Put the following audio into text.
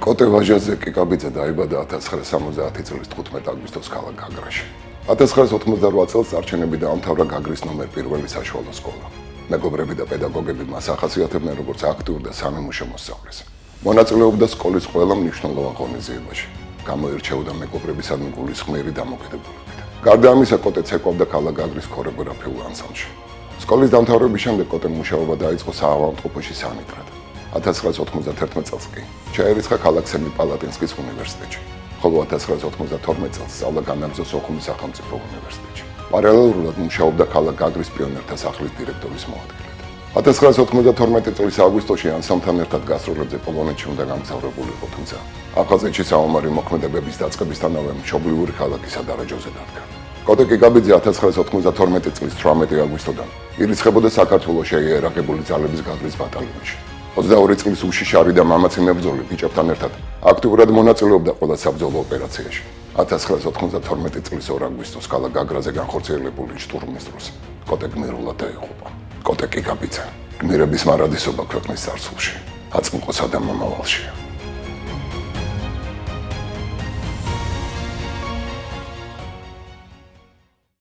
კოტე ვაჟაძე კიკაბიძე დაიბადა 1970 წლის 15 აგვისტოს ქალაქ გაგრაში. 1988 წელს არჩენები დაამთავრა გაგრის ნომერ 1 საშუალო სკოლა. მეგობრები და პედაგოგები მას ახასიათებდნენ როგორც აქტიურ და სამიმუშო მოსწავლეს. მონაწილეობდა სკოლის ყველა მნიშვნელოვან ღონისძიებაში. გამოირჩეოდა მეგობრებისადმი გულისხმიერი დამოკიდებულებით. გარდა ამისა, კოტე ცეკვავდა ქალაქ გაგრის ქორეოგრაფიულ ანსამბლში. სკოლის დამთავრების შემდეგ კოტემ მუშაობა დაიწყო საავადმყოფოში სანიტრად. 1991 წელს კი ჩაირიცხა ქალაქ სემიპალატინსკის უნივერსიტეტში, ხოლო 1992 წელს სწავლა განაგრძო სოხუმის სახელმწიფო უნივერსიტეტში. პარალელურად მუშაობდა ქალაქ გაგრის პიონერთა სახლის დირექტორის მოადგილედ. 1992 წლის აგვისტოში ანსამბლთან ერთად გასტროლებზე პოლონეთში უნდა გამგზავრებულიყო, თუმცა აფხაზეთში საომარი მოქმედებების დაწყებისთანავე მშობლიური ქალაქი სადარაჯოზე დადგა. კოტე კიკაბიძე 1992 წლის 18 აგვისტოდან ირიცხებოდა საქართველოს შეიარაღებული ძალების გაგრის ბატალიონში. 22 წლის უშიშარი და მამაცი მებრძოლი ბიჭებთან ერთად აქტიურად მონაწილეობდა ყველა საბრძოლო ოპერაციაში. 1992 წლის 2 აგვისტოს ქალაქ გაგრაზე განხორციელებული შტურმის დროს კოტე გმირულად დაიღუპა. კოტე კიკაბიძე გმირების მარადისობა ქვეყნის წარსულში, აწმყოსა და მომავალშია.